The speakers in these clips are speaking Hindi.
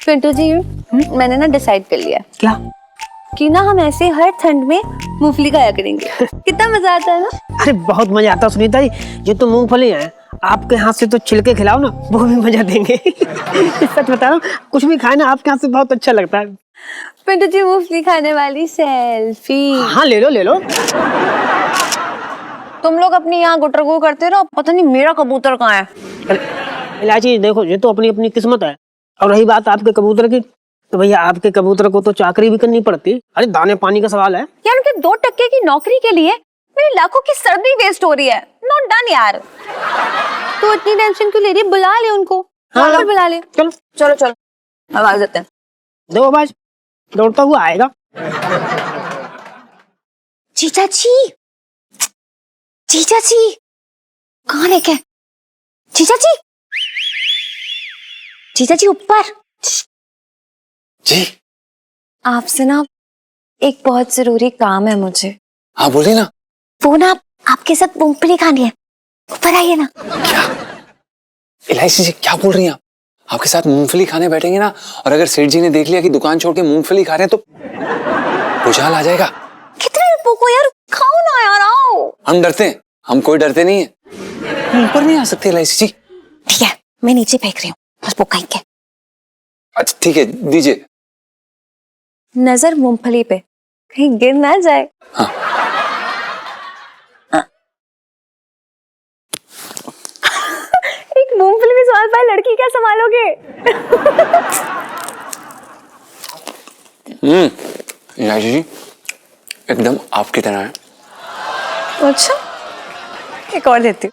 पिंटू जी, मैंने ना डिसाइड कर लिया। क्या? कि ना हम ऐसे हर ठंड में मूंगफली खाया करेंगे। कितना मजा आता है ना। अरे बहुत मजा आता है सुनीता जी। ये तो मूंगफली है, आपके हाथ से तो छिलके खिलाओ ना, वो भी मजा देंगे। सच बता रहा हूँ, कुछ भी खाए ना आपके हाथ से बहुत अच्छा लगता है। पिंटू जी, मूंगफली खाने वाली सेल्फी। हाँ ले लो ले लो। तुम लोग अपनी यहाँ गुटरगु करते रहो, पता नहीं मेरा कबूतर कहाँ है। इलायची देखो, ये तो अपनी अपनी किस्मत है। और रही बात आपके कबूतर की, तो भैया आपके कबूतर को तो चाकरी भी करनी पड़ती। अरे दाने पानी का सवाल है यार। उनके 2% की नौकरी के लिए मेरी लाखों की सर्दी वेस्ट हो रही है। नॉट डन यार। तो इतनी टेंशन क्यों ले रही है? बुला ले उनको। हाँ बुला ले। चलो चलो चलो, आवाज देते हैं। दो आवाज, दौड़ता हुआ आएगा। जीजा जी, जीजा जी कहाँ लेके? जीजा जी, जीजा जी ऊपर जी। आपसे ना एक बहुत जरूरी काम है मुझे। हाँ बोलिए ना। वो ना आपके साथ मूंगफली खानी है, ऊपर आइए ना। क्या इलायची जी क्या बोल रही हैं आप? आपके साथ मूंगफली खाने बैठेंगे ना, और अगर सेठ जी ने देख लिया कि दुकान छोड़ के मूंगफली खा रहे हैं तो भुचाल आ जाएगा। कितने को यार, खाओ ना यार, आओ। हम डरते हैं? हम कोई डरते नहीं है। ऊपर नहीं आ सकते इलायची जी। ठीक है, मैं नीचे फेंक रही हूँ, बस वो कहीं के। अच्छा ठीक है, दीजिए। नजर मूंगफली पे, कहीं गिर ना जाए। हाँ। एक मूंगफली में सवाल पाए लड़की क्या संभालोगे? इलायची जी एकदम आपकी तरह है। अच्छा, एक और देती हूँ।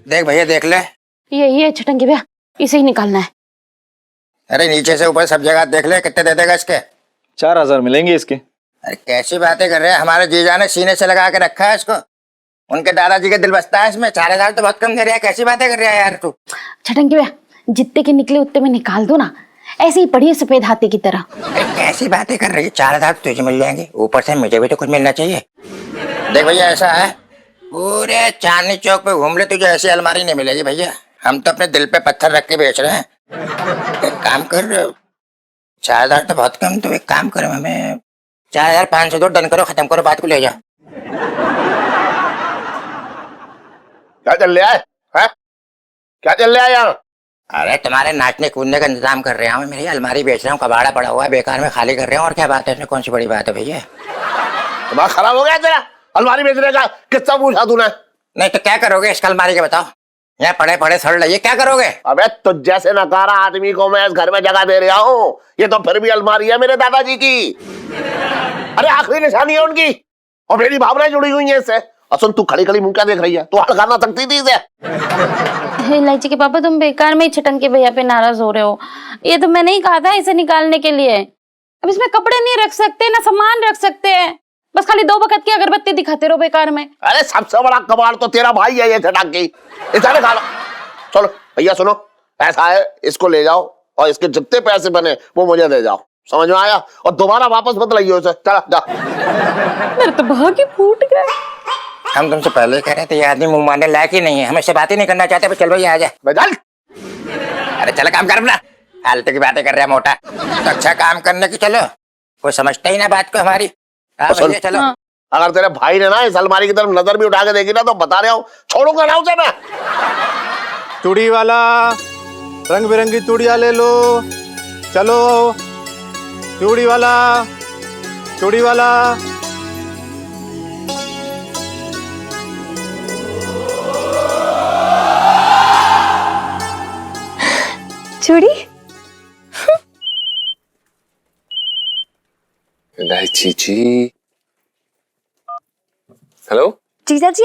देख भैया, देख ले। यही है छटंगी भैया, इसे ही निकालना है। अरे नीचे से ऊपर सब जगह देख ले, कितने दे देगा इसके? 4000 मिलेंगे इसके। अरे कैसी बातें कर रहे हैं, हमारे जीजा ने सीने से लगा के रखा है इसको। उनके दादाजी का दिल बसता है इसमें। 4000 तो बहुत कम दे रहा है, कैसी बातें कर रहा है यार तू? छटंगी भैया, जितने के निकले उतने में निकाल दो ना, ऐसे ही पढ़िए सफेद हाथी की तरह। अरे कैसी बातें कर रही है, 4000 तो तुझे मिल जाएंगे, ऊपर से मुझे भी तो कुछ मिलना चाहिए। देख भैया, ऐसा है, पूरे चांदनी चौक पे घूम ले, तुझे ऐसी अलमारी नहीं मिलेगी भैया। हम तो अपने दिल पे पत्थर रख के बेच रहे हैं। एक काम कर, 4000 तो बहुत कम, तो एक काम करो, हमें 4500 दो, डन करो, खत्म करो, बात को ले जाओ। क्या चल रहा है? क्या चल रहा है यहाँ? अरे तुम्हारे नाचने कूदने का इंतजाम कर रहा हूँ, मेरी अलमारी बेच रहा हूँ, कबाड़ा पड़ा हुआ है बेकार में, खाली कर रहे हैं। और क्या बात है इसमें, कौन सी बड़ी बात है भैया? दिमाग खराब हो गया तेरा? अलमारी बेचने का किस्सा पूछा तूने? नहीं तो क्या करोगे इसका अलमारी के, बताओ। यहाँ पड़े पड़े सड़ रही है, क्या करोगे? अबे तो जैसे नकारा आदमी को मैं इस घर में जगह दे रहा हूँ, ये तो फिर भी अलमारी है मेरे दादाजी की। अरे आखिरी निशानी है उनकी, और मेरी भावनाएं जुड़ी हुई हैं इससे। और सुन, तू खड़ी खड़ी मुंह क्या देख रही है? तू हड़का ना सकती थी इसे। इलायची के पापा, तुम बेकार में ही छटंगी भैया पे नाराज हो रहे हो। ये तो मैंने ही कहा था इसे निकालने के लिए। अब इसमें कपड़े नहीं रख सकते, ना सामान रख सकते हैं, बस खाली 2 वक्त की अगरबत्ती दिखाते रहो बेकार में। अरे सबसे बड़ा कमाल तो तेरा भाई है ये चटाकी, इसे खा लो। चलो भैया सुनो, ऐसा है इसको ले जाओ और इसके जितने पैसे बने वो मुझे दे जाओ, समझ में आया? और दोबारा वापस मत लाइए उसे, चला जा। मेरे तो भाग्य फूट गया। हम तुमसे पहले ही कह रहे थे ये आदमी मुंह मारने लायक ही नहीं है, हमें से बात ही नहीं करना चाहते। चल भैया आ जा। बेजाल अरे चलो काम कर अपना, फालतू की बातें कर रहा है मोटा। तो अच्छा काम करने की चलो, कोई समझता ही ना बात को हमारी। हाँ भैया चलो। अगर तेरे भाई ने ना इस अलमारी की तरफ नजर भी उठा के देखी ना तो बता रहा हूँ छोड़ूंगा ना उसे मैं। चूड़ी वाला, रंग बिरंगी चूड़ियां ले लो, चलो। चूड़ी वाला, चूड़ी वाला। चूड़ी? इलायची जी। हेलो जीजा जी,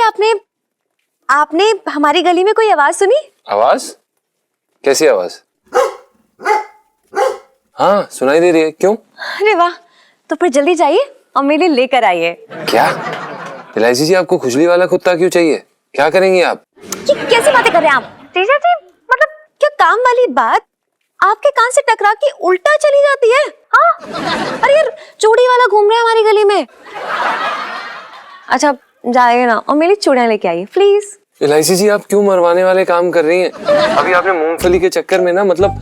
आपने हमारी गली में कोई आवाज सुनी? आवाज? कैसी आवाज? हाँ सुनाई दे रही है, क्यों? अरे वाह, तो फिर जल्दी जाइए और मेरे लिए लेकर आइए। क्या इलायची जी, आपको खुजली वाला कुत्ता क्यों चाहिए? क्या करेंगी आप? ये कैसी बातें कर रहे हैं आप? जीजा जी, मतलब क्या काम वाली बात आपके कान से टकरा के उल्टा चली जाती है? हाँ? अरे यार, चूड़ी वाला घूम रहा है हमारी गली में। अच्छा जाइए ना और मेरी चूड़ियां लेके आइए प्लीज। इलायची जी, आप क्यों मरवाने वाले काम कर रही हैं? अभी आपने मूंगफली के चक्कर में ना, मतलब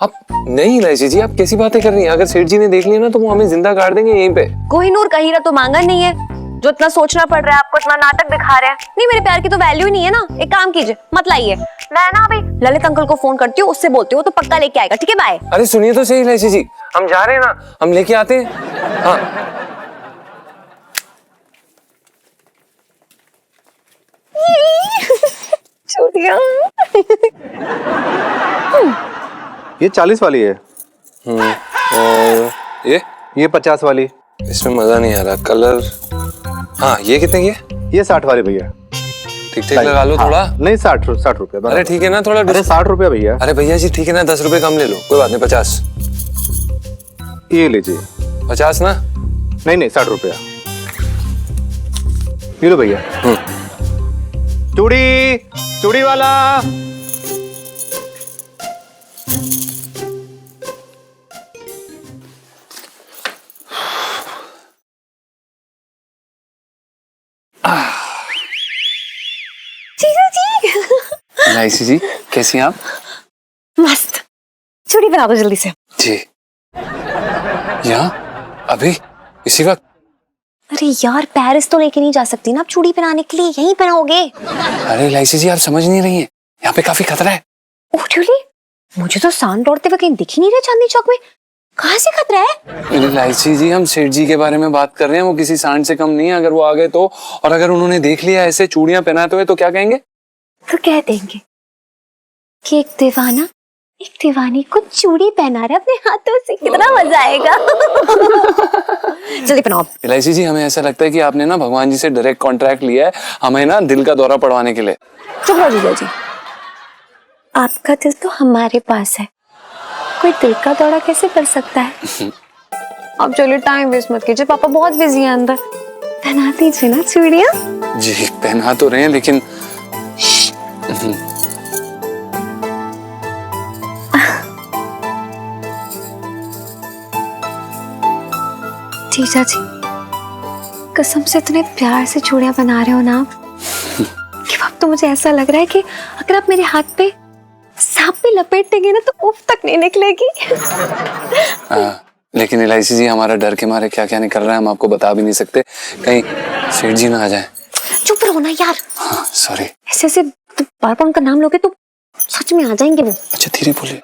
आप नहीं। इलायची जी, आप कैसी बातें कर रही हैं? अगर सेठ जी ने देख लिया ना तो वो हमें जिंदा गाड़ देंगे यहीं पे। कोहिनूर का हीरा तो मांगा नहीं है जो इतना सोचना पड़ रहा है आपको, इतना नाटक दिखा रहे हैं। नहीं, मेरे प्यार की तो वैल्यू ही नहीं है ना। एक काम कीजिए, मत लाइए। मैं ना अभी ललित अंकल को फोन करती हूँ, उससे बोलती हूँ तो पक्का लेके आएगा। ठीक है, बाय। अरे सुनिए तो सही इलायची जी, हम जा रहे हैं ना, हम लेके आते हैं। हाँ चूड़ियां। ये 40 वाली है और ये 50 वाली। इसमें मजा नहीं आ रहा कलर। हाँ ये कितने की है? ये 60 वाली भैया। ठीक ठीक लगा लो थोड़ा। नहीं 60 रुपया। अरे ठीक है ना, थोड़ा अरे 60 रुपया भैया। अरे भैया जी ठीक है ना, 10 रुपए कम ले लो, कोई बात नहीं। 50 ये लीजिए। 50 ना? नहीं 60 रुपया। ये लो भैया। चूड़ी, चूड़ी वाला। जीजा जी। इलायची जी कैसी हैं आप? मस्त। चूड़ी बना दो जल्दी से। जी। यहाँ अभी इसी वक्त? अरे यार, पेरिस तो लेके नहीं जा सकती ना आप चूड़ी पहनाने के लिए, यहीं पहनाओगे। अरे इलायची जी, आप समझ नहीं रही हैं, यहाँ पे काफी खतरा है। ओह really? मुझे तो सांड दौड़ते हुए कहीं दिख ही नहीं रहे चांदनी चौक में। कहाँ से खतरा है? इलायची जी, हम सेठ जी के बारे में बात कर रहे हैं, वो किसी सांड से कम नहीं है। अगर वो आ गए तो, और अगर उन्होंने देख लिया ऐसे चूड़ियां पहनाते हुए तो क्या कहेंगे? तो कह देंगे कि एक दीवाना एक दीवानी को चूड़ी पहना रहा है अपने हाथों से, कितना मजा आएगा। जल्दी पहनाओ। इलायची जी, हमें ऐसा लगता है कि आपने ना भगवान जी से डायरेक्ट कॉन्ट्रैक्ट लिया है हमें ना दिल का दौरा पड़वाने के लिए। चुप रहो जीजा जी, आपका दिल तो हमारे पास है, कोई दिल का दौरा कैसे कर सकता है? अब चलिए टाइम वेस्ट मत कीजिए, पापा बहुत बिजी हैं अंदर। पहना दीजिए ना चूड़ियां। जी पहना तो रहे हैं लेकिन जीजा जी, कसम से इतने प्यार से चूड़ियां बना रहे हो ना आप कि अब तो मुझे ऐसा लग रहा है कि अगर आप मेरे हाथ पे सांप भी लपेट देंगे ना तो उफ तक नहीं निकलेगी। लेकिन इलायची जी, हमारा डर के मारे क्या क्या निकल रहा है हम आपको बता भी नहीं सकते, कहीं सेठ जी ना आ जाए। चुप रहो ना यार। हाँ सॉरी। ऐसे ऐसे तो बार बार उनका नाम लोगे तो सच में आ जाएंगे वो। अच्छा धीरे बोलिए।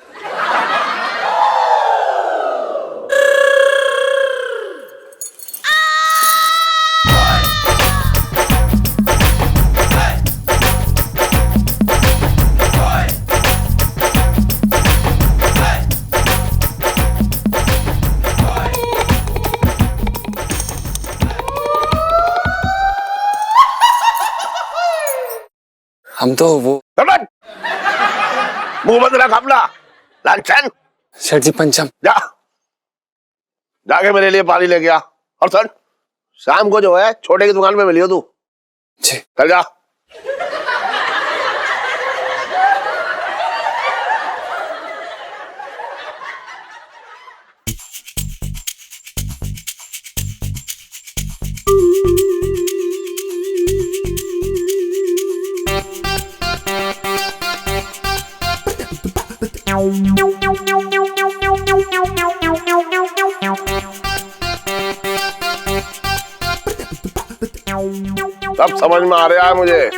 हम तो वो मुंह बंद रख अपना लालचन। सेठ जी पंचम। जा जाके मेरे लिए पानी लेके आ और सुन, शाम को जो है छोटे की दुकान पे मिलियो तू। जी। चल जा। सब समझ में आ रहा है मुझे।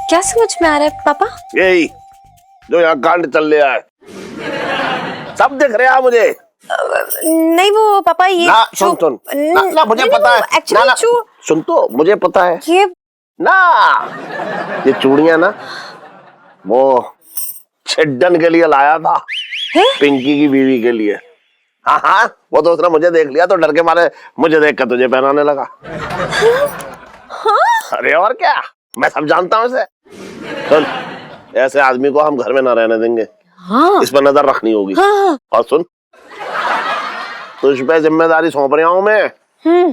क्या समझ में आ रहा है पापा? यही जो यहाँ कांड चल रहा है, सब दिख रहा है मुझे। नहीं वो पापा ये ना सुन सुन ना, ना मुझे पता है। एक्चुअली ना, सुन तो मुझे पता है ये ना, ये चूड़ियां ना वो छिड्डन के लिए लाया था, पिंकी की बीवी के लिए। हाँ हाँ, वो तो उसने मुझे देख लिया तो डर के मारे मुझे देख कर तुझे पहनाने लगा। अरे और क्या, मैं सब जानता हूँ इसे। सुन, ऐसे आदमी को हम घर में ना रहने देंगे। हाँ इस पर नजर रखनी होगी। हाँ और सुन, तुझ पे जिम्मेदारी सौंप रहा हूँ मैं,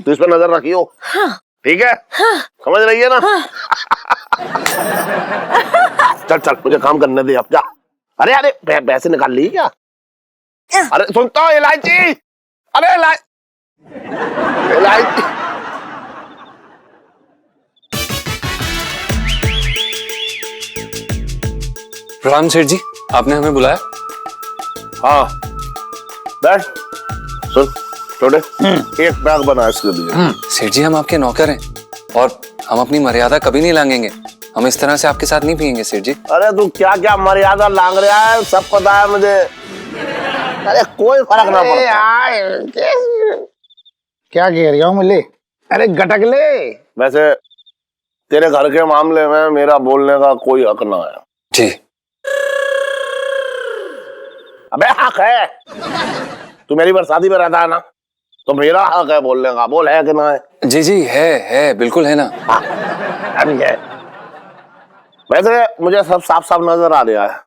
तू इस पर नजर रखियो। हाँ ठीक है? हाँ समझ रही है ना? चल चल मुझे काम करने दे अब, जा। अरे अरे पैसे निकाल ली क्या? अरे सुनता हूँ, इलायची। अरे इलायची। प्रणाम सेठ जी, आपने हमें बुलाया? हाँ बैठ। सुन छोटे, एक बैग बना इसके लिए। सेठ जी हम आपके नौकर हैं और हम अपनी मर्यादा कभी नहीं लांघेंगे। हम इस तरह से आपके साथ नहीं पियेंगे सेठ जी। अरे तू क्या क्या मर्यादा लांग रहा है, सब पता है मुझे। अरे कोई फर्क ना पड़ता। क्या कह रही हो मिले? अरे गटक ले। वैसे तेरे घर के मामले में मेरा बोलने का कोई हक ना है। जी। अबे हक है, तू मेरी बरसाती में रहता है ना, तो मेरा हक है बोलने का। बोल है कि ना है? जी जी है बिल्कुल है ना। हाँ, अभी है। वैसे मुझे सब साफ साफ नजर आ रहा है,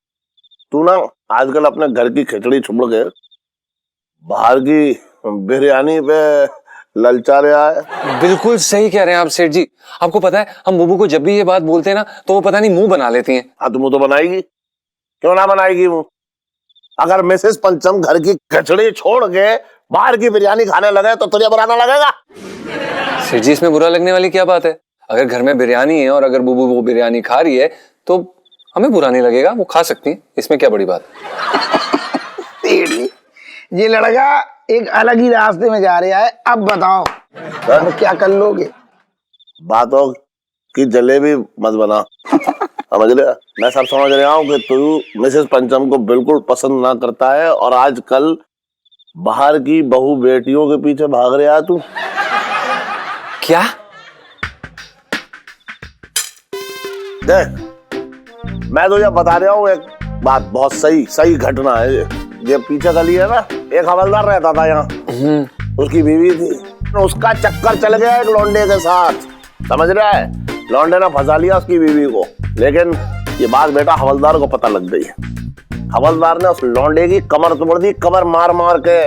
तू ना आजकल अपने घर की खिचड़ी छोड़ के बाहर की बिरयानी पे ललचा रहा है। बिल्कुल सही कह रहे हैं आप सेठ जी। आपको पता है हम बुबू को जब भी ये बात बोलते हैं ना तो वो पता नहीं मुंह बना लेती हैं। हाँ, तुम तो बनाएगी, क्यों ना बनाएगी मुंह? अगर मिसेस पंचम घर की खिचड़ी छोड़ के बाहर की बिरयानी खाने लगे तो तुझे बुरा ना लगेगा? सेठ जी इसमें बुरा लगने वाली क्या बात है? अगर घर में बिरयानी है और अगर बुबू वो बिरयानी खा रही है तो हमें बुरा नहीं लगेगा, वो खा सकती है, इसमें क्या बड़ी बात है? ये लड़का एक अलग ही रास्ते में जा रहा है। अब बताओ अब क्या कर लोगे? बातों की जलेबी मत बना। समझ लिया? मैं सब समझ रहा हूँ कि तू मिसेस पंचम को बिल्कुल पसंद ना करता है और आजकल बाहर की बहू बेटियों के पीछे भाग रहा है तू। क्या? देख, मैं तुझे बता रहा हूँ एक बात, बहुत सही घटना है ये पीछे गली है ना, एक हवलदार रहता था यहाँ, उसकी बीवी थी, उसका चक्कर चल गया एक लौंडे के साथ। समझ रहा है? लौंडे ने फंसा लिया उसकी बीवी को, लेकिन ये बात बेटा हवलदार को पता लग गई। हवलदार ने उस लौंडे की कमर तोड़ दी, कमर मार मार के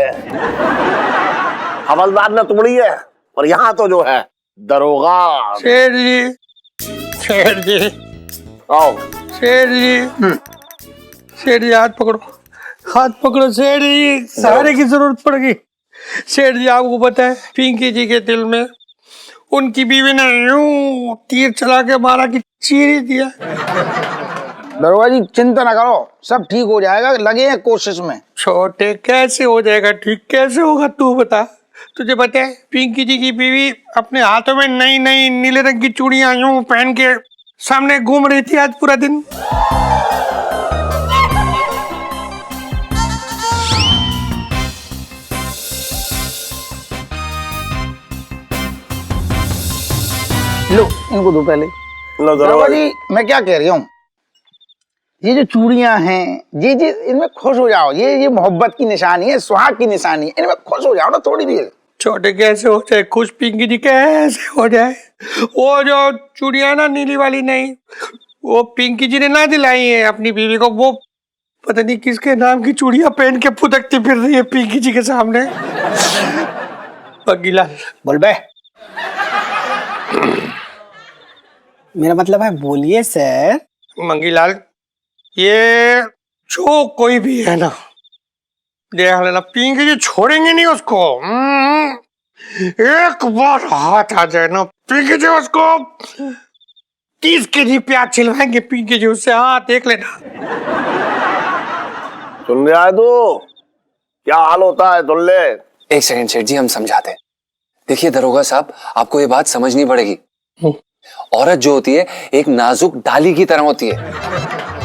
हवलदार ने तोड़ी है। और यहाँ तो जो है दरोगा। शेर जी, शेर जी, आओ शेर जी, शेर जी हाथ पकड़ो, हाथ पकड़ो शेर जी, सहारे की जरूरत पड़ गई। शेर जी आपको पता है पिंकी जी के दिल में उनकी बीवी ने यूं तीर चला के मारा कि चीर ही दिया। दरोगा जी चिंता ना करो, सब ठीक हो जाएगा, लगे हैं कोशिश में। छोटे कैसे हो जाएगा ठीक, कैसे होगा तू बता। तुझे पता है पिंकी जी की बीवी अपने हाथों में नई नई नीले रंग की चूड़ियां यूं पहन के सामने घूम रही थी आज पूरा दिन। लो इनको दो पहले। लो दरोगा दरोगा जी मैं क्या कह रही हूँ, ये जो चूड़ियां हैं ये इनमें खुश हो जाओ। ये मोहब्बत की निशानी है, सुहाग की निशानी है, इनमें खुश हो जाओ ना थोड़ी देर। छोटे कैसे हो जाए खुश, पिंकी जी कैसे हो जाए। वो जो चूड़ियां ना नीली वाली नहीं, वो पिंकी जी ने ना दिलाई है अपनी बीवी को, वो पता नहीं किसके नाम की चूड़ियां पहन के फुदकती फिर रही है पिंकी जी के सामने। मंगीलाल बोल बे। मेरा मतलब है बोलिए सर। मंगीलाल, ये जो कोई भी है ना, देख लेना पिंकी जी छोड़ेंगे नहीं उसको। एक बार हाथ आ जाए ना पिंकी जी, उसको 30 केजी प्याज छिलवाएंगे पिंकी जी उससे। हाँ देख लेना। सुन रहा है तू? क्या हाल होता है सुन ले। एक सेकंड सेठ जी, हम समझाते हैं। देखिए दरोगा साहब, आपको ये बात समझनी पड़ेगी। औरत जो होती है एक नाजुक डाली की तरह होती है,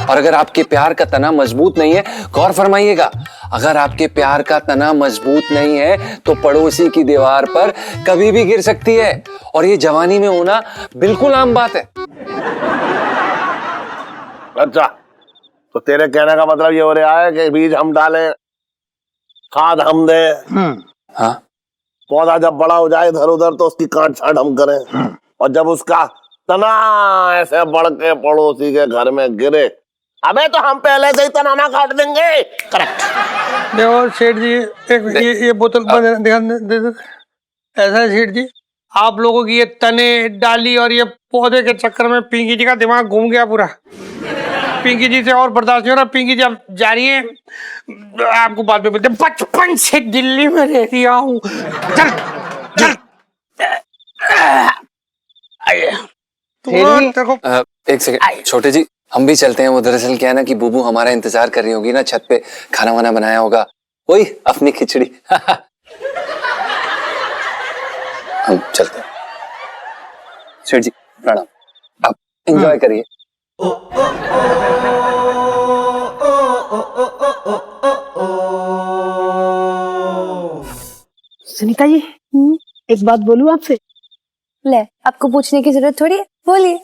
और अगर आपके प्यार का तना मजबूत नहीं है, गौर फरमाइएगा, अगर आपके प्यार का तना मजबूत नहीं है तो पड़ोसी की दीवार पर कभी भी गिर सकती है, और ये जवानी में होना बिल्कुल आम बात है। अच्छा, तो तेरे कहने का मतलब ये हो रहा है कि बीज हम डालें, खाद हम दें, हाँ, पौधा जब बड़ा हो जाए इधर उधर तो उसकी काट छाट हम करें, और जब उसका तना ऐसे बढ़ के पड़ोसी के घर में गिरे, अबे तो हम पहले से ही तनाना काट देंगे। करेक्ट। देखो सेठ जी, एक ये बोतल ध्यान दे दो। ऐसा है सेठ जी, आप लोगों की ये तने डाली और ये पौधे के चक्कर में पिंकी जी का दिमाग घूम गया पूरा। पिंकी जी से और बर्दाश्त नहीं हो रहा। पिंकी जी आप जा रही है, आपको बाद में बोलते, बचपन से दिल्ली में रह रहा हूँ। चल चल। एक सेकंड छोटे जी, हम भी चलते हैं। वो दरअसल क्या है ना कि बुबू हमारा इंतजार कर रही होगी ना, छत पे खाना वाना बनाया होगा, वही अपनी खिचड़ी। हम चलते हैं। सेठ जी प्रणाम, आप एंजॉय करिए। सुनीता जी, एक बात बोलूं आपसे? ले, आपको पूछने की जरूरत थोड़ी है, बोलिए।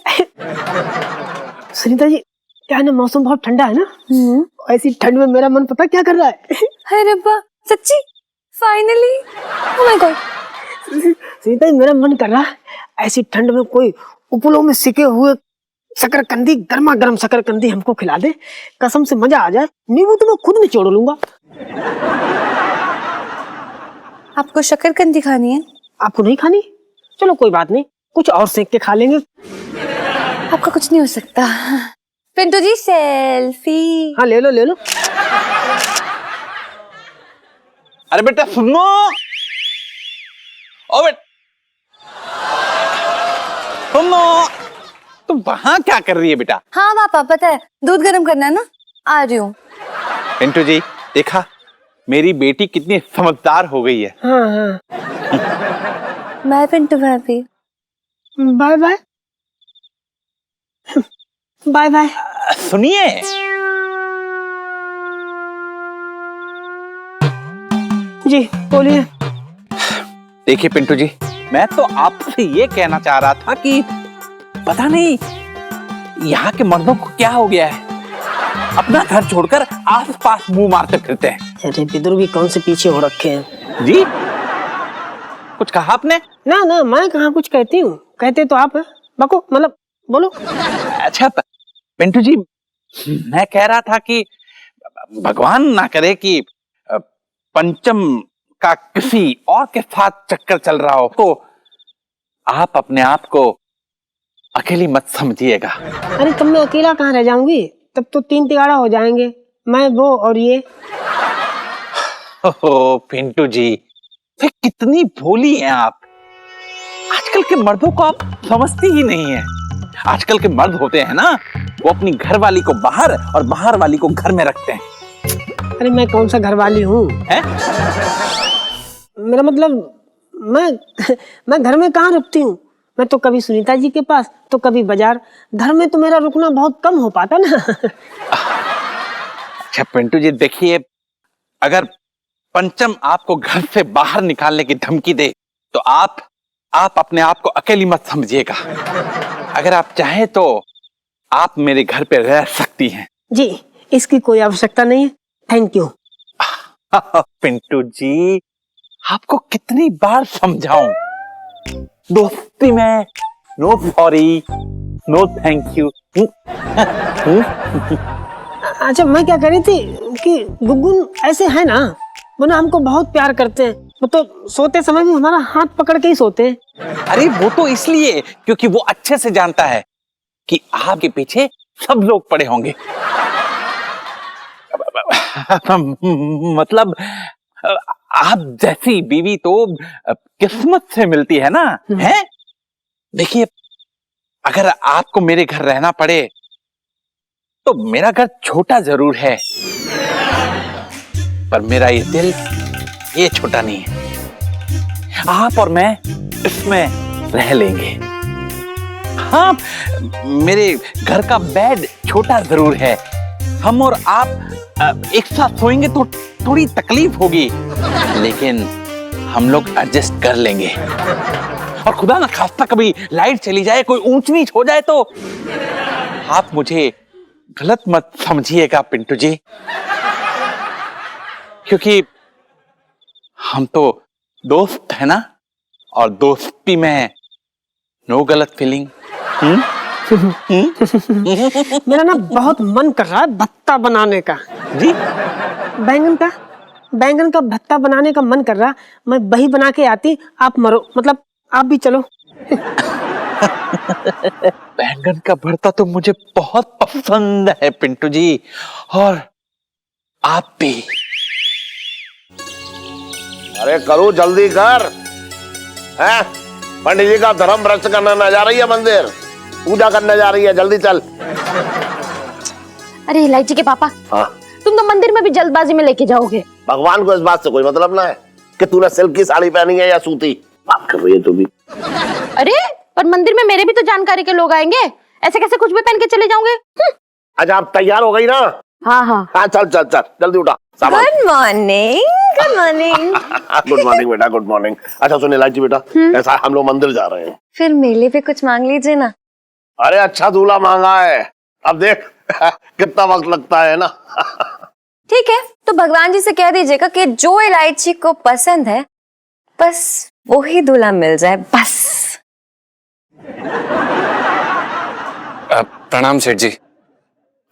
सुनीता जी, क्या है ना, मौसम बहुत ठंडा है ना, ऐसी ठंड में मेरा मन पता क्या कर रहा है? हाय रब्बा, सच्ची? Finally? Oh my God. Sunita ji, मेरा मन कर रहा है ऐसी ठंड में कोई उपलों में सिके हुए शकरकंदी, गर्मा गर्म शकरकंदी हमको खिला दे, कसम से मजा आ जाए। नींबू तो मैं खुद निचोड़ लूंगा। आपको शकरकंदी खानी है? आपको नहीं खानी? चलो कोई बात नहीं, कुछ और सेक के खा लेंगे। आपका कुछ नहीं हो सकता। पिंटू जी सेल्फी। हाँ ले लो ले लो। अरे बेटा सुनो, ओ बेटा सुनो, तुम वहां क्या कर रही है बेटा? हाँ पापा, पता है दूध गर्म करना है ना, आ रही हूँ। पिंटू जी देखा, मेरी बेटी कितनी समझदार हो गई है। हाँ हाँ। बाय पिंटू भाभी। Bye bye. Bye bye. सुनिए, जी बोलिए। देखिए पिंटू जी, मैं तो आपसे ये कहना चाह रहा था कि पता नहीं यहाँ के मर्दों को क्या हो गया है, अपना घर छोड़कर आसपास मुंह मारते फिरते हैं। अरे बिदुर भी कौन से पीछे हो रखे हैं। जी कुछ कहा आपने? ना ना, मैं कहाँ कुछ कहती हूँ, कहते तो आप हैं। बको, मतलब बोलो। अच्छा पिंटू जी, मैं कह रहा था कि भगवान ना करे कि पंचम का किसी और के साथ चक्कर चल रहा हो, तो आप अपने आप को अकेली मत समझिएगा। अरे तब मैं अकेला कहाँ रह जाऊंगी, तब तो 3 तिगाड़ा हो जाएंगे, मैं वो और ये। ओहो पिंटू जी, ये कितनी भोली हैं आप। आजकल के मर्दों को आप समझती ही नहीं है। आजकल के मर्द होते हैं ना, वो अपनी घरवाली को बाहर और बाहर वाली को घर में रखते हैं। अरे मैं कौन सा घरवाली हूँ? मेरा मतलब मैं घर में कहाँ रुकती हूँ। मैं तो कभी सुनीता जी के पास, तो कभी बाजार। घर में तो मेरा रुकना बहुत कम हो पाता ना। अच्छा पिंटू जी देखिए, अगर पंचम आपको घर से बाहर निकालने की धमकी दे तो आप अपने आप को अकेली मत समझिएगा। अगर आप चाहें तो आप मेरे घर पे रह सकती हैं। जी इसकी कोई आवश्यकता नहीं है, थैंक यू। पिंटू जी, आपको कितनी बार समझाऊं, दोस्ती में no sorry no thank you. अच्छा मैं क्या कह रही थी कि गुग्गुन ऐसे है ना, वो ना हमको बहुत प्यार करते हैं, वो तो सोते समय भी हमारा हाथ पकड़ के ही सोते हैं। अरे वो तो इसलिए क्योंकि वो अच्छे से जानता है कि आपके पीछे सब लोग पड़े होंगे। मतलब आप जैसी बीवी तो किस्मत से मिलती है ना, है? देखिए, अगर आपको मेरे घर रहना पड़े तो मेरा घर छोटा जरूर है, पर मेरा ये दिल ये छोटा नहीं है। आप और मैं इसमें रह लेंगे। हाँ, मेरे घर का बेड छोटा जरूर है, हम और आप एक साथ सोएंगे तो थोड़ी तकलीफ होगी, लेकिन हम लोग एडजस्ट कर लेंगे। और खुदा ना खास्ता कभी लाइट चली जाए, कोई ऊंच नीच हो जाए तो आप मुझे गलत मत समझिएगा पिंटू जी, क्योंकि हम तो दोस्त है ना, और दोस्ती में नो गलत फीलिंग। मेरा ना बहुत मन कर रहा है भत्ता बनाने का। जी, बैंगन का भत्ता बनाने का मन कर रहा। मैं वही बना के आती, आप मरो, मतलब आप भी चलो। बैंगन का भरता तो मुझे बहुत पसंद है पिंटू जी, और आप भी। अरे करो जल्दी कर, हैं? पंडित जी का धर्म भ्रष्ट करने न जा रही है, मंदिर पूजा करने जा रही है, जल्दी चल। अरे इलायची के पापा, हाँ, तुम तो मंदिर में भी जल्दबाजी में लेके जाओगे। भगवान को इस बात से कोई मतलब ना है कि तूने सिल्क की साड़ी पहनी है या सूती। बात कर रही है तू भी। अरे पर मंदिर में मेरे भी तो जानकारी के लोग आएंगे, ऐसे कैसे कुछ भी पहन के चले जाओगे? अच्छा आप तैयार हो गई ना? हाँ हाँ हाँ चल चल चल, जल्दी उठा सामान। Good morning, good morning. Good morning बेटा, गुड मॉर्निंग। अच्छा सुन इलायची बेटा, ऐसा हम लोग मंदिर जा रहे हैं, फिर मेले पे कुछ मांग लीजिए ना। अरे अच्छा दूल्हा मांगा है, अब देख कितना वक्त लगता है ना। ठीक है, तो भगवान जी से कह दीजिएगा कि जो इलायची को पसंद है बस वो ही दूल्हा मिल जाए, बस। प्रणाम सेठ जी।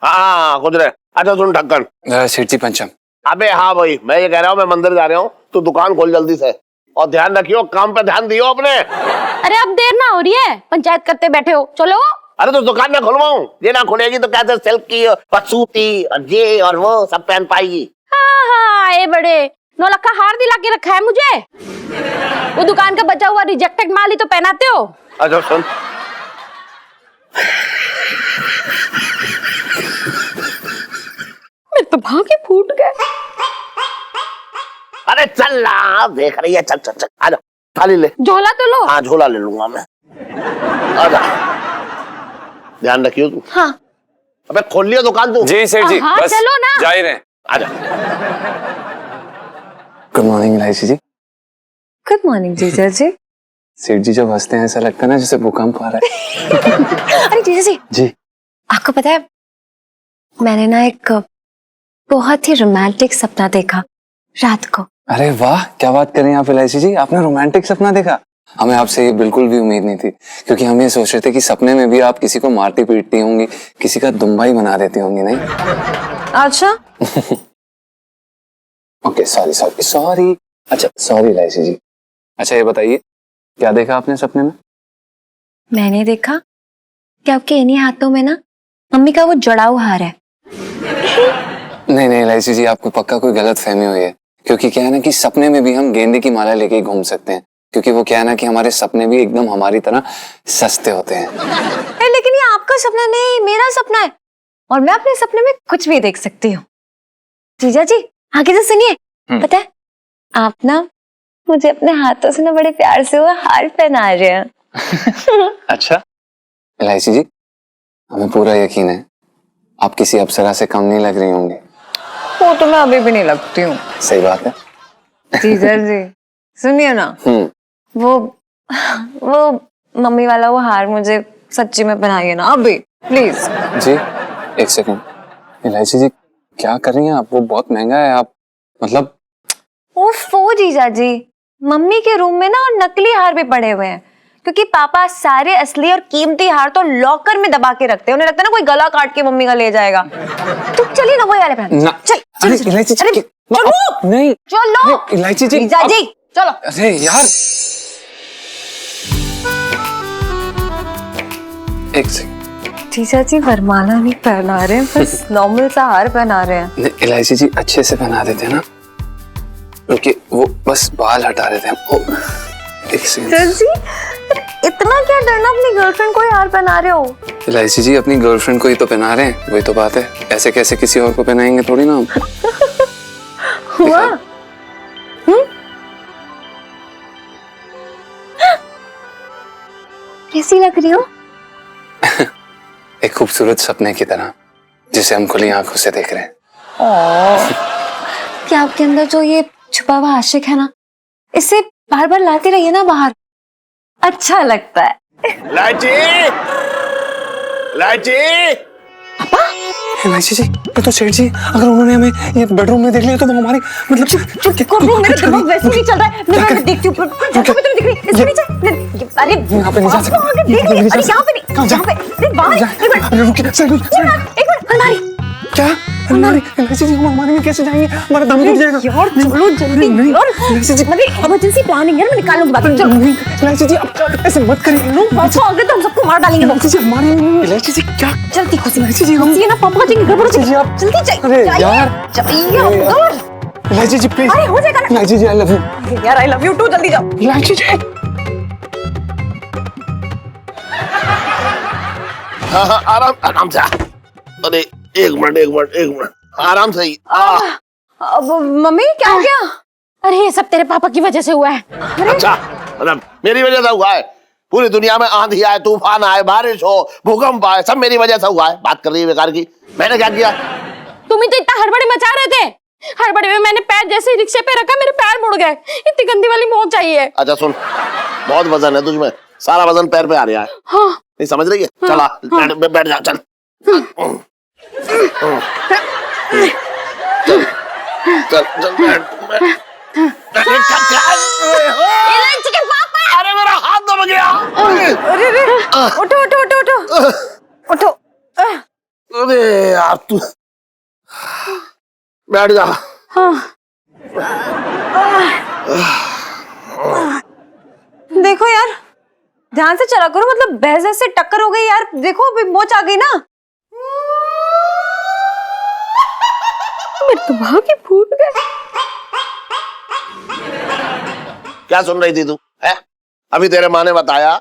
हाँ कुछ रहे। अच्छा सुन ढक्कन। सेठ जी पंचम। अबे हाँ भाई, मैं ये कह रहा हूँ मैं मंदिर जा रहा हूँ, तो दुकान खोल जल्दी से, और ध्यान रखियो, काम पे ध्यान दियो अपने। अरे अब देर ना हो रही है, पंचायत करते बैठे हो, चलो। अरे तो दुकान ना खुलवाऊं, ये ना खुलेगी तो कैसे सिल्क की और सूती और ये और वो सब पहन पाएगी। हाँ हाँ, ये बड़े 9 लाख का हार दिला के रखा है मुझे। वो दुकान का बचा हुआ रिजेक्टेड माल ही तो पहनाते हो। अच्छा सुन, मेरे तो भागे फूट गए। अरे चल ना, देख रही है, चल चल चल, आजा थाली ले। झोला तो लो। हाँ झोला ले लूंगा मैं, आजा। ध्यान रखियो तू। हाँ अबे खोल लियो दुकान तू। जी सेठ जी, हाँ, बस चलो ना। जा ही रहे। आजा। गुड मॉर्निंग इलायची जी। गुड मॉर्निंग जीजा जी। सेठ जी जब हंसते हैं ऐसा लगता है ना जैसे भूकंप आ रहा है। अरे जीजा जी, जी। आपको पता है मैंने ना एक बहुत ही रोमांटिक सपना देखा रात को। अरे वाह, क्या बात कर रही हैं आप इलायची जी, आपने रोमांटिक सपना देखा? हमें आपसे ये बिल्कुल भी उम्मीद नहीं थी, क्योंकि हम ये सोच रहे थे कि सपने में भी आप किसी को मारती पीटती होंगी, किसी का दुम्बा ही बना देती होंगी। नहीं? अच्छा। Okay sorry sorry sorry. अच्छा सॉरी इलायची जी। अच्छा ये बताइए, क्या देखा आपने सपने में? मैंने देखा कि आपके इन्हीं हाथों में ना मम्मी का वो जड़ाऊ हार है। नहीं नहीं इलायची जी, आपको पक्का कोई गलत फहमी हुई है, क्योंकि क्या है ना कि सपने में भी हम गेंदे की माला लेके ही घूम सकते हैं, क्योंकि वो क्या है ना कि हमारे सपने भी एकदम हमारी तरह सस्ते होते हैं। लेकिन ये आपका सपना नहीं, मेरा सपना है, और मैं अपने सपने में कुछ भी देख सकती हूँ। जीजा जी आगे तो सुनिए, पता है आप ना मुझे अपने हाथों से ना बड़े प्यार से वो हार पहना रहे हैं। अच्छा इलायची जी, हमें पूरा यकीन है आप किसी अप्सरा से कम नहीं लग रही होंगी। वो तो मैं अभी भी नहीं लगती हूँ। सही बात है। जीजा जी सुनिए ना, वो मम्मी वाला वो हार मुझे सच्ची में पहनाइए ना अभी प्लीज। जी एक सेकंड इलायची जी, क्या कर रही हैं आप? वो बहुत महंगा है, आप मतलब। ओफो जीजा जी, मम्मी के रूम में ना नकली हार भी पड़े हुए हैं, क्योंकि पापा सारे असली और कीमती हार तो लॉकर में दबा के रखते हैं। उन्हें लगता है ना कोई गला काट के मम्मी का ले जाएगा। तू चलिए ना, वही वाले पहन। ना चल अरे इलायची जी, चलो नहीं चलो इलायची जी, जीजा जी चलो। अरे यार एक सेकंड, जीजा जी वरमाला नहीं पहना रहे हैं, बस नॉर्मल सा हार पहना रहे हैं। इलायची जी अच्छे से पहना देते हैं ना, क्योंकि वो बस बाल हटा रहे थे हमको। एक सेकंड जी, इतना क्या डरना, अपनी गर्लफ्रेंड को ही हार पहना रहे हो। इलायची जी अपनी गर्लफ्रेंड को ही तो पहना रहे हैं, वही तो बात है। ऐसे कैसे किसी और को पहनाएंगे थोड़ी ना हम। हुआ कैसी लग रही हो? एक खूबसूरत सपने की तरह, जिसे हम खुली आंखों से देख रहे हैं। क्या आपके अंदर जो ये छुपा हुआ आशिक है ना, इसे बार बार लाते रहिए ना बाहर, अच्छा लगता है। लाची, लाची। इलायची जी, ये तो सेठ जी, अगर उन्होंने हमें ये बेडरूम में देख लिया तो वो हमारी मतलब मेरा दिमाग वैसे नहीं चल रहा है। मैं देखती हूँ, दिख रही इसके नीचे। अरे यहाँ पे नहीं जा सकते। अरे यहाँ पे नहीं, यहाँ पे, अरे बाहर। एक मिनट, अलमारी। क्या अलमारी? इलायची जी हम अलमारी में कैसे जाएंगे? हमारा दम घुट जाएगा। यार चलो जल्दी यार, इलायची जी, मतलब इमरजेंसी प्लानिंग है, मैं निकालूंगी बात। चलो इलायची जी अब ऐसे मत करिए। नो पापा, अगर तो हम सबको मार डालेंगे। इलायची जी हमारे, इलायची जी क्या? जल्दी खुशी, इलायची जी हम, ये ना पापा जी घर पर जी आप जल्दी चाहिए। अरे यार, इलायची जी प्लीज। अरे हो जाएगा ना। इलायची जी आई लव यू। यार आई लव यू टू, जल्दी जाओ। इलायची जी हाँ हाँ, आराम आराम से। अरे एक मिनट, आराम से ही। अब मम्मी क्या हो गया? अरे ये सब तेरे पापा की वजह से हुआ है। अच्छा, मतलब मेरी वजह से हुआ है? पूरी दुनिया में आंधी आए, तूफान आए, बारिश हो, भूकंप आए, सब मेरी वजह से हुआ है। बात कर रही है बेकार की। मैंने क्या किया? तुम ही तो इतना हड़बड़ी मचा रहे थे। हड़बड़ी में मैंने पैर जैसे ही रिक्शे पे रखा, मेरे पैर मुड़ गए। इतनी गंदी वाली मौत चाहिए। अच्छा सुन, बहुत वजन है तुझमें, सारा वजन पैर पे आ रहा है। हाँ। नहीं समझ रही है? चला बैठ जा, चल चल चल बैठ। इलायची के पापा। अरे मेरा हाथ दब गया। अरे उठो उठो उठो उठो उठो। अरे यार तू बैठ जा। देखो यार, ध्यान से चला करो, मतलब भैंस से टक्कर हो गई यार। देखो अभी मोच आ गई ना। मेरे तो भागे फूट गए। क्या सुन रही थी तू है? अभी तेरे माँ ने बताया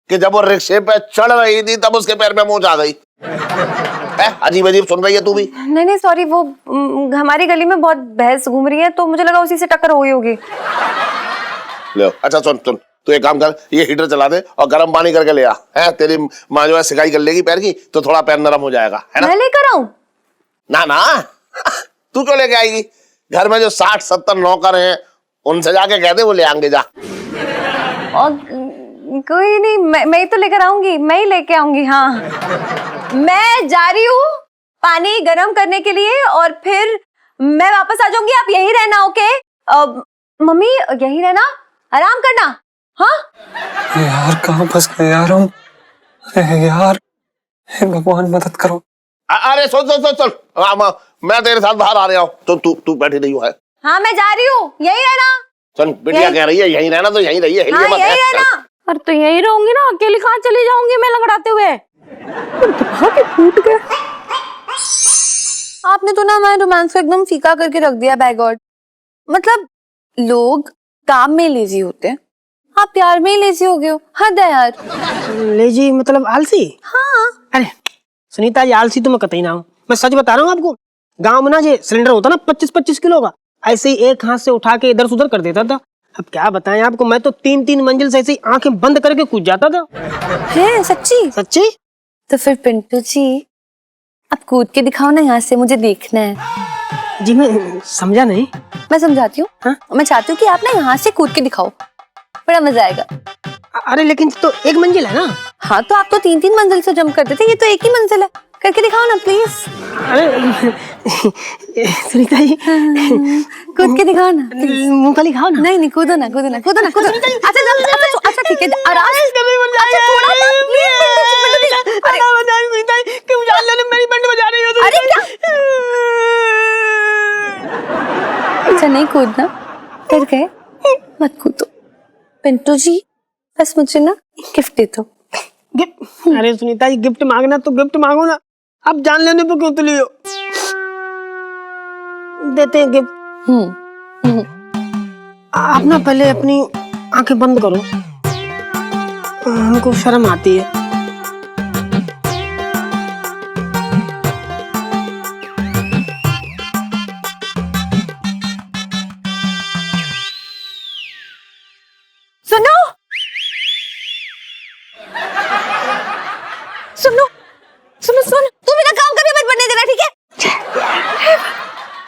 कि जब वो रिक्शे पे चढ़ रही थी तब उसके पैर में मोच आ गई है। अजीब अजीब सुन रही है तू भी। नहीं सॉरी, वो हमारी गली में बहुत भैंस घूम रही है तो मुझे लगा उसी से टक्कर हो गई होगी। ले अच्छा सुन, तू एक काम कर, ये हीटर चला दे और गर्म पानी करके ले आ। है तेरी माँ जो है सिकाई कर लेगी पैर की, तो थोड़ा पैर नरम हो जाएगा, है ना? मैं लेकर आऊं? ना तू क्यों लेके आएगी? घर में जो 60-70 नौकर हैं उनसे जाके कह दे वो ले आएंगे। जा। और कोई नहीं, मैं ही तो लेकर आऊंगी, मैं ही लेके आऊंगी। हाँ मैं जा रही हूँ पानी गर्म करने के लिए और फिर मैं वापस आ जाऊंगी। आप यही रहना, ओके? मम्मी यही रहना, आराम करना। हाँ यार कहाँ फंस गए यार हम। यार हे भगवान मदद करो। अरे सुन, मैं तेरे साथ बाहर आ रहा हूँ, तो तू बैठी नहीं हुआ है। हाँ मैं जा रही हूँ, यही रहना। सुन बिटिया कह रही है यहीं रहना, तो यहीं रही है। हाँ यही रहना। और तो यही रहूंगी ना, अकेली कहाँ चली जाऊंगी मैं लंगड़ाते हुए। फूट गए। आपने तो ना हमारे रोमांस को एकदम फीका करके रख दिया। बाय गॉड, मतलब लोग काम में लेजी होते हैं, आप प्यार में ही लेजी हो गए हो। हद है यार। लेजी मतलब आलसी? हाँ अरे सुनीता, ये आलसी तो मैं कतई ना हूँ। मैं सच बता रहा हूँ आपको। गांव में ना जो सिलेंडर होता ना 25-25 किलो का, ऐसे ही एक हाथ से उठा के इधर उधर कर देता था। अब क्या बताएं आपको, मैं तो 3-3 मंजिल से ऐसे ही आंखें बंद करके कूद जाता था। है सच्ची? सच्ची? तो फिर पिंटू जी आप कूद के दिखाओ ना, यहाँ से मुझे देखना है। जी मैं समझा नहीं। मैं समझाती हूँ। हाँ? मैं चाहती हूँ कि आप ना यहाँ से कूद के दिखाओ, बड़ा मजा आएगा। अरे लेकिन तो एक मंजिल है ना। हाँ तो आप तो 3-3 मंजिल से जंप करते थे, ये तो एक ही मंजिल है। करके दिखाओ ना प्लीज। अरे सुनीता जी कूद के दिखाओ ना। मूंगफली खाओ ना। नहीं नहीं, कूदो ना, कूदो ना, कूदो ना, कूदो। अच्छा चल, अच्छा ठीक है, आराम। अच्छा थोड़ा सा प्लीज पिंटू जी। अरे क्यों जान लेने मेरी बैंड बजा रही हो? अरे क्या? अच्छा नहीं कूदना, डर गए, मत कूदो। पिंटू जी बस मुझे ना गिफ्ट दे दो। गिफ्ट? अरे सुनीता जी गिफ्ट मांगना तो गिफ्ट मांगो ना, अब जान लेने पे क्यों तुली हो? देते हैं गिफ्ट। आप ना पहले अपनी आंखें बंद करो, हमको शर्म आती है। सुनो सुनो सुनो सुनो, तू मेरा काम कभी मत बनने देना, ठीक है?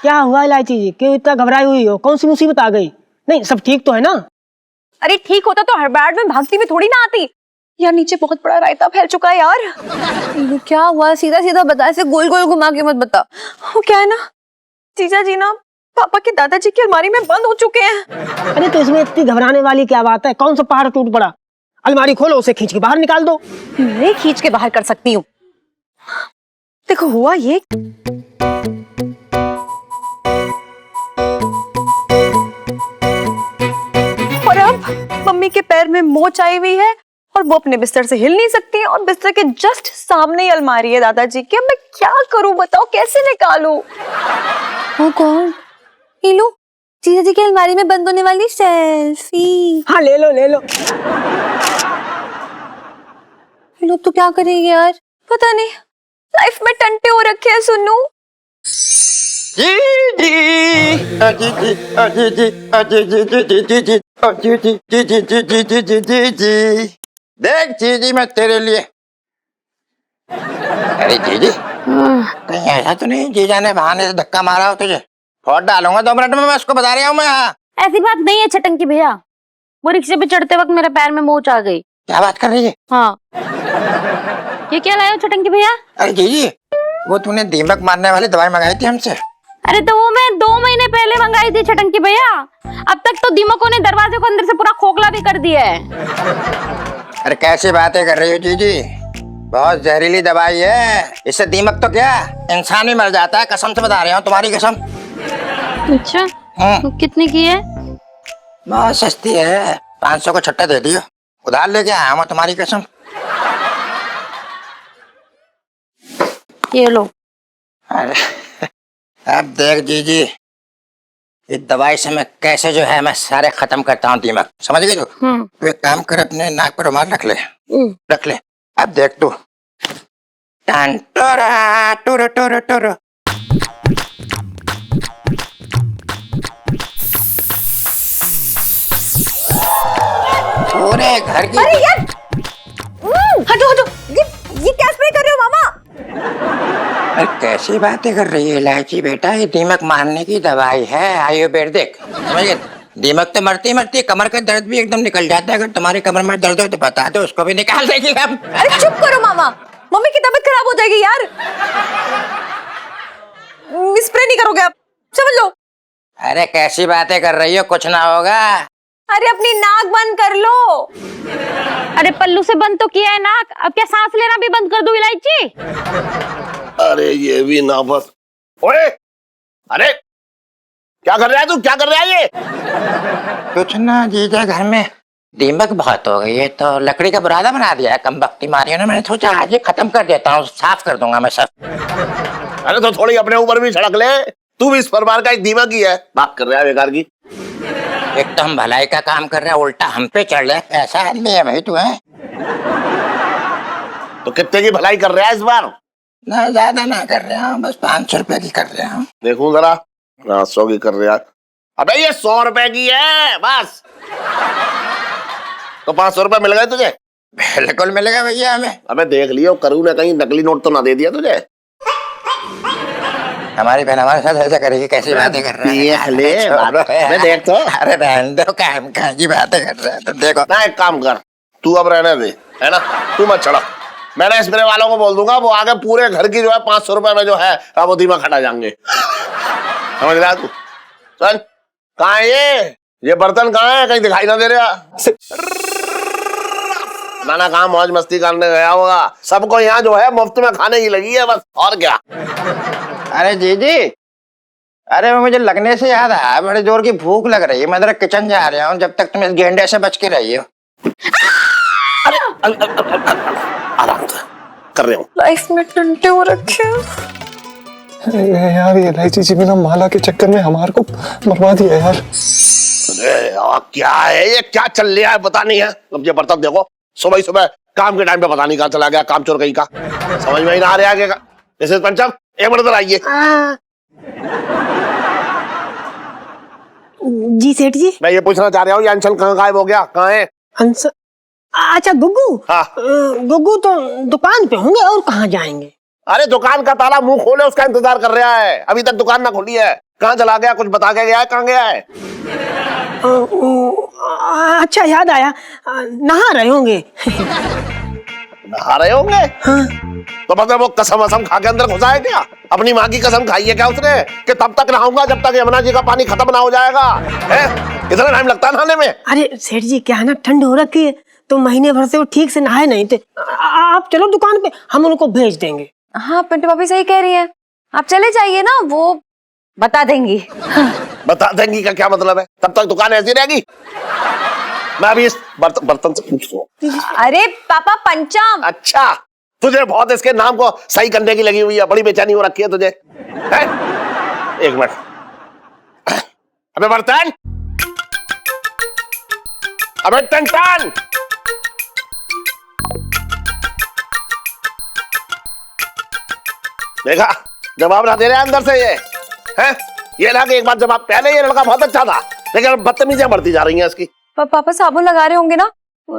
क्या हुआ इलायची जी, क्यों इतना घबराई हुई हो? कौन सी मुसीबत आ गई? नहीं सब ठीक तो है ना? अरे ठीक होता तो हड़बड़ाहट में भागती में थोड़ी ना आती यार। नीचे बहुत बड़ा रायता फैल चुका है यार। ये क्या हुआ? सीधा सीधा बता, ऐसे गोल गोल घुमा के मत बता। वो क्या है ना, जीजा जी ना पापा के दादाजी की अलमारी में बंद हो चुके हैं। अरे तो इसमें इतनी घबराने वाली क्या बात है? कौन सा पहाड़ टूट पड़ा? अलमारी खोलो, उसे खींच के बाहर निकाल दो। मैं खींच के बाहर कर सकती हूँ। देखो हुआ ये, और अब मम्मी के पैर में मोच आई हुई है और वो अपने बिस्तर से हिल नहीं सकती है, और बिस्तर के जस्ट सामने ही अलमारी है दादाजी की। अब मैं क्या करूं बताओ, कैसे निकालूं? वो कौन? ये लो, जीजा जी की अलमारी में बंद होने वाली सेल्फी। हाँ ले लो ले लो। ये लोग तो क्या करेंगे यार, पता नहीं। लाइफ में टंटे हो रखे हैं सुनू। देख जीजी मैं तेरे लिए। अरे जीजी कहीं ऐसा तो नहीं जीजा ने बहाने से धक्का मारा हो तुझे? फोड़ डालूंगा 2 मिनट में, मैं उसको बता रहा हूँ मैं। हाँ ऐसी बात नहीं है छटंकी भैया, वो रिक्शे पे चढ़ते वक्त मेरे पैर में मोच आ गई। क्या बात कर रही है? हाँ ये क्या लाए हो छटंकी भैया? अरे जीजी वो तूने दीमक मारने वाली दवाई मंगाई थी हमसे। अरे तो वो मैं 2 महीने पहले मंगाई थी छटंकी भैया। अब तक तो दीमकों ने दरवाजे को अंदर से पूरा खोखला भी कर दिया है। अरे कैसी बातें कर रही हो जीजी, बहुत जहरीली दवाई है, इससे दीमक तो क्या इंसान ही मर जाता है। कसम से बता रहा हूँ, तुम्हारी कसम। अच्छा कितने की है? बहुत सस्ती है, 500 को छट्टा दे दियो, उधार लेके आया हूँ तुम्हारी कसम। ये लो। अरे अब देख जीजी, इस दवाई से मैं कैसे जो है मैं सारे खत्म करता हूँ दीमक, समझ गई तू? तो एक काम कर, अपने नाक पर रुमाल रख ले, रख ले। अब देख तू, टंटोरा टुरु टुरु टुरु। पूरे घर की। अरे यार हटो हटो, ये क्या स्प्रे कर रहे हो मामा? अरे कैसी बातें कर रही है इलायची बेटा, ये दीमक मारने की दवाई है आयुर्वेदिक, समझ गए? दीमक तो मरती मरती, कमर का दर्द भी एकदम निकल जाता है। अगर तुम्हारी कमर में दर्द हो तो बता दो, उसको भी निकाल देगी हम। अरे चुप करो मामा, मम्मी की तबीयत खराब हो जाएगी यार। स्प्रे नहीं करोगे आप, समझ लो। अरे कैसी बातें कर रही हो, कुछ ना होगा। अरे अपनी नाक बंद कर लो। अरे पल्लू से बंद तो किया है नाक, अब क्या सांस लेना भी बंद कर दूं इलायची? अरे ये भी ना बस। ओए अरे क्या कर रहा है तू, क्या कर रहा है ये? कुछ ना जीजा, घर में दीमक बहुत हो गई है तो लकड़ी का बुरादा बना दिया है कमबख्ती मारी ने। मैंने सोचा आज ही खत्म कर देता हूँ, साफ कर दूंगा मैं सब। अरे तो थोड़ी अपने ऊपर भी सड़क ले, तू भी इस परिवार का एक दीमक ही है। बात कर रहा है बेकार की। एक तो हम भलाई का काम कर रहे हैं, उल्टा हम पे चढ़ रहे। ऐसा आदमी है भाई तू, है? तो कितने की भलाई कर रहा है इस बार? ना ज्यादा ना कर रहे हैं, बस 500 रुपए की कर रहे हैं। देखूं जरा, 500 की कर रहा है। अबे ये 100 रुपए की है बस। तो 500 रुपए मिल गए तुझे? बिल्कुल मिलेगा भैया हमें। अबे देख लियो, करूँ ने कहीं नकली नोट तो ना दे दिया तुझे? हमारी बहन हमारे साथ ऐसा करेगी, कैसी बातें कर रहा है? देख ले, मैं देख तो। अरे रहने दो, काम की बातें कर रहा है तो देखो ना एक काम कर, तू अब रहने दे, है ना? तू मत चढ़ा, मैंने स्प्रे वालों को बोल दूंगा, वो आगे पूरे घर की जो है 500 रुपए में जो है वो दीमक हटा जाएंगे। समझ रहा तू? चल, कहाँ है ये बर्तन कहाँ है? कहीं दिखाई ना दे रहा। ना कहाँ मौज मस्ती करने गया होगा। सबको यहाँ जो है मुफ्त में खाने की लगी है बस, और क्या। अरे जी, अरे वो मुझे लगने से याद आया, बड़े जोर की भूख लग रही है, मैं जरा किचन जा रहा हूँ, जब तक तुम इस गेंडे से बच के रही हो। आराम से कर रहे हूँ। लाइफ में टंटे हो रखे यार ये इलायची जी बिना माला के चक्कर में हमारे को मरवा दिया यार। अरे यार, क्या है ये, क्या चल रहा है पता नहीं है। अब ये बर्तन देखो, सुबह सुबह काम के टाइम पे पता नहीं कहाँ चला गया, काम चोर कहीं का, समझ में ही ना आ रहा है। मिसेस पंचम, एक मिनट आइए। जी सेठ जी। मैं ये पूछना चाह रहा हूँ, ये अंशल कहाँ गायब हो गया, कहाँ है? अंश, अच्छा गुग्गू। हाँ। गुग्गू तो दुकान पे होंगे, और कहाँ जाएंगे? अरे दुकान का ताला मुंह खोले उसका इंतजार कर रहा है, अभी तक दुकान ना खुली है। कहाँ चला गया, कुछ बता के गया है? कहाँ गया है? अच्छा याद आया, नहा रहे होंगे। नहा रहे होंगे? हाँ। तो मतलब वो कसम वसम खा के अंदर घुसा है क्या? अपनी माँ की कसम खाई है क्या उसने कि तब तक नहाऊंगा जब तक यमुना जी का पानी खत्म ना हो जाएगा? है इतना टाइम लगता है नहाने में? अरे सेठ जी, क्या है ना, ठंड हो रखी है तो महीने भर से वो ठीक से नहाए नहीं थे। आप चलो दुकान पे, हम उनको भेज देंगे। हाँ पिंटू भाभी सही कह रही है, आप चले जाइए ना, वो बता देंगी। बता देंगी का क्या मतलब है? तब तक दुकान ऐसी रहेगी। मैं अभी इस बर्तन से पूछूं। अरे पापा पंचम। अच्छा, तुझे बहुत इसके नाम को सही करने की लगी हुई है, बड़ी बेचैनी हो रखी है तुझे, है? एक मिनट, अबे बर्तन, अबे टन, देखा जवाब ना दे रहे अंदर से ये, है? ये ना कि एक बार जवाब, पहले ये लड़का बहुत अच्छा था लेकिन बदतमीजियां बढ़ती जा रही हैं इसकी। पापा साबुन लगा रहे होंगे ना,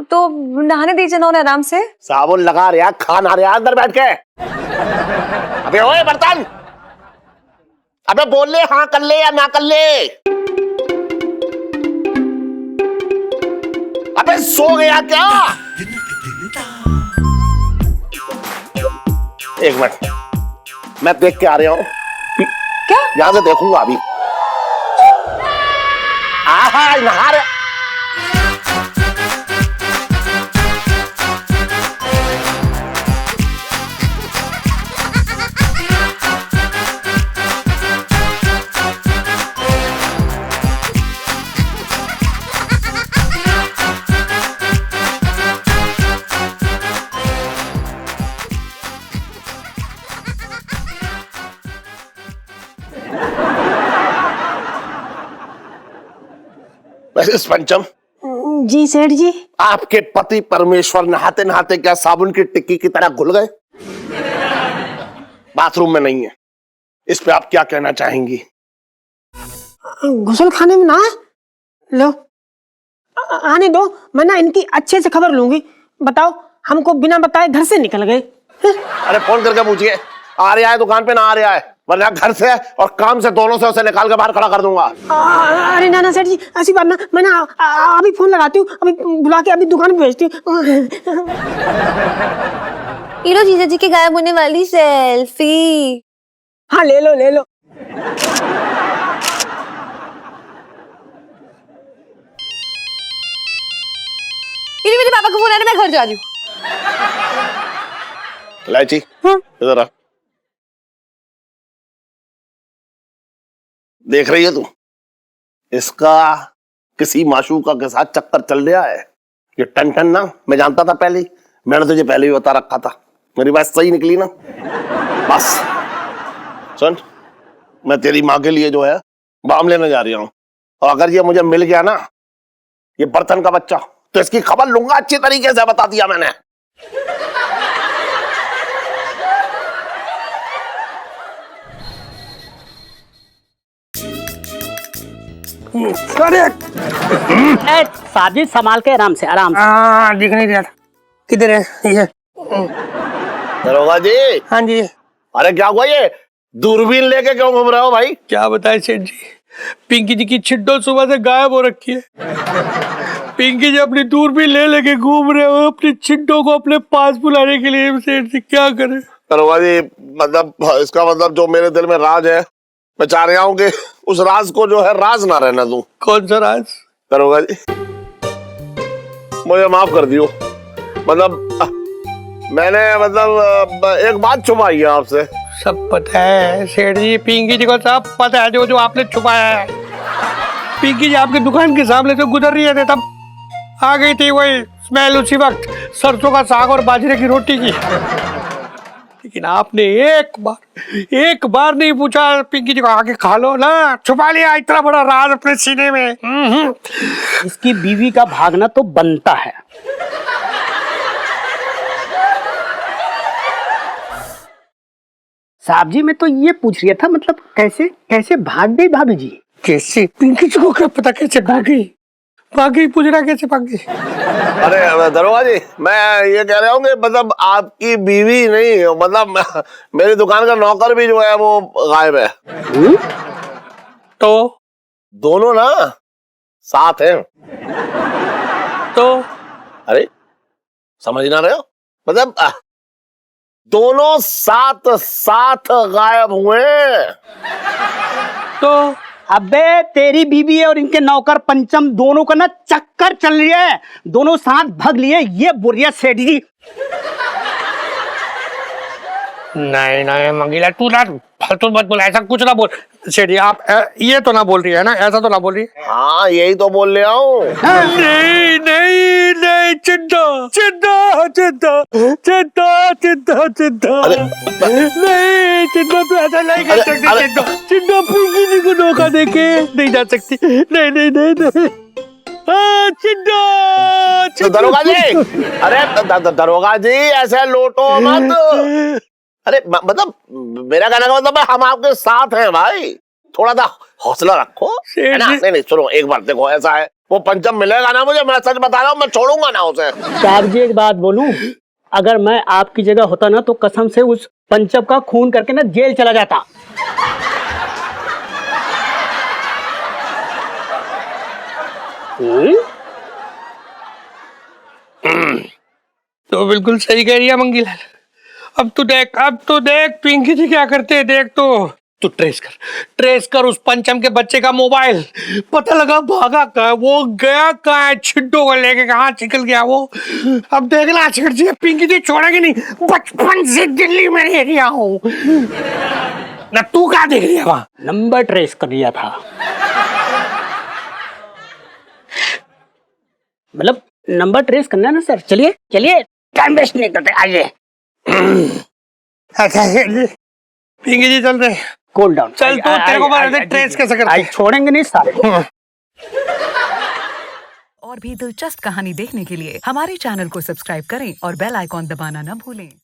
तो नहाने दीजिए ना उन्हें आराम से। साबुन लगा रहा, खाना रहा अंदर बैठ के। अबे ओए बर्तन, अबे बोल ले, हाँ कर ले या ना कर ले। अबे सो गया क्या? एक मिनट, मैं देख के आ रहा हूँ। क्या? यहां से देखूंगा अभी। आहा, नहा रहे। पंचम जी सेठ जी। आपके पति परमेश्वर नहाते नहाते क्या साबुन की टिक्की की तरह घुल गए? बाथरूम में नहीं है, इस पे आप क्या कहना चाहेंगी? गुसल खाने में ना लो, आने दो, मैं ना इनकी अच्छे से खबर लूंगी। बताओ, हमको बिना बताए घर से निकल गए। अरे फोन करके पूछिए, आ रहा है दुकान पे ना आ रहा है, वरना घर से और काम से दोनों से उसे निकाल के बाहर खड़ा कर दूंगा। अरे ना सेठ जी, ऐसी बात ना, मैं ना अभी फोन लगाती हूँ, अभी बुला के अभी दुकान पे भेजती हूँ। ये लो जीजा जी की गायब होने वाली सेल्फी। हाँ ले लो ले लो। मेरे पापा को फोन आ रहा है, मैं घर जा रही हूँ। इलायची इधर आ, देख रही है तू? इसका किसी माशूका के साथ चक्कर चल रहा है। ये टन ना, मैं जानता था पहले ही, मैंने तुझे पहले भी बता रखा था। मेरी बात सही निकली ना? बस सुन, मैं तेरी माँ के लिए जो है बाम लेने जा रहा हूँ, और अगर ये मुझे मिल गया ना, ये बर्तन का बच्चा, तो इसकी खबर लूंगा अच्छी तरीके से, बता दिया मैंने। साजिद संभाल के, आराम से आराम से। हाँ, दिख नहीं रहा था, किधर है ये? दरोगा जी। हाँ जी। अरे क्या हुआ, ये दूरबीन लेके क्यों घूम रहे हो भाई? क्या बताए सेठ जी, पिंकी जी की छिड्डो सुबह से गायब हो रखी है। पिंकी जी अपनी दूरबीन ले लेके घूम रहे हो अपने चिंटो को अपने पास बुलाने के लिए, सेठ जी क्या करें? दरोगा जी मतलब इसका मतलब जो मेरे दिल में राज है, मैं चाह रहा हूँ कि उस राज को जो है राज ना रहना दूं। कौन सा राज? दरोगा जी मुझे माफ कर दियो, मतलब मैंने मतलब एक बात छुपाई है आपसे। सब पता है सेठ जी, पिंकी जी को सब पता है जो जो आपने छुपाया है। पिंकी जी आपकी दुकान के सामने से गुजर रही है तब आ गई थी वही स्मेल उसी वक्त सरसों का साग और बाजरे की रोटी की। लेकिन आपने एक बार नहीं पूछा पिंकी जी को आके खा लो ना, छुपा लिया इतना बड़ा राज अपने सीने में। इसकी बीवी का भागना तो बनता है। साहब जी मैं तो ये पूछ रहा था, मतलब कैसे कैसे भाग गई भाभी जी? कैसे? पिंकी जी को क्या पता कैसे भागी पूछ रहा कैसे भागी? अरे दरोगा जी मैं ये कह रहा हूँ कि मतलब आपकी बीवी नहीं, मतलब मेरी दुकान का नौकर भी जो है वो गायब है। तो दोनों ना साथ हैं। तो अरे समझ ना रहे हो, मतलब दोनों साथ गायब हुए। तो अबे तेरी बीवी और इनके नौकर पंचम दोनों का ना चक्कर चल रही है, दोनों साथ भाग लिए, ये बोल रही है सेठ जी। नहीं मंगीला तू ना फालतू मत बोल, ऐसा कुछ ना बोल। सेठ जी आप ये तो ना बोल रही है ना, ऐसा तो ना बोल रही है? हाँ यही तो बोल रहा हूँ। नहीं चिंता नहीं, चिंता तू ऐसा नहीं कर सकती। चिंता पिंकी जी को धोखा देके नहीं जा सकती। नहीं चिंता दरोगा जी, अरे दरोगा जी ऐसे लोटो मत। अरे मतलब मेरा कहने का मतलब हम आपके साथ हैं भाई, थोड़ा सा हौसला रखो है ना। नहीं सुनो एक बार देखो, ऐसा है वो पंचम मिलेगा ना मुझे, मैं सच बता रहा हूँ, मैं छोड़ूंगा ना उसे। साहब जी एक बात बोलूं, अगर मैं आपकी जगह होता ना तो कसम से उस पंचम का खून करके ना जेल चला जाता। तो बिल्कुल सही कह रही है मंगीलाल। अब तो देख पिंकी जी क्या करते हैं, देख तू ट्रेस कर उस पंचम के बच्चे का मोबाइल, पता लगा भागा कहाँ, वो गया कहाँ है, छिड्डो को लेके कहाँ निकल गया वो। अब देखना सेठ जी पिंकी जी छोड़ेगी नहीं, बचपन से दिल्ली में रह रहा हूँ ना। तू कहाँ देख रही है? वहां नंबर ट्रेस कर लिया था, मतलब नंबर ट्रेस करना है ना सर। चलिए टाइम वेस्ट नहीं करते, आइए। अच्छा पिंकी जी चल रहे, कूल डाउन। चल तू, तेरे को बता दे ट्रेस कैसे करते हैं। छोड़ेंगे नहीं सारे। और भी दिलचस्प कहानी देखने के लिए हमारे चैनल को सब्सक्राइब करें और बेल आइकॉन दबाना न भूलें।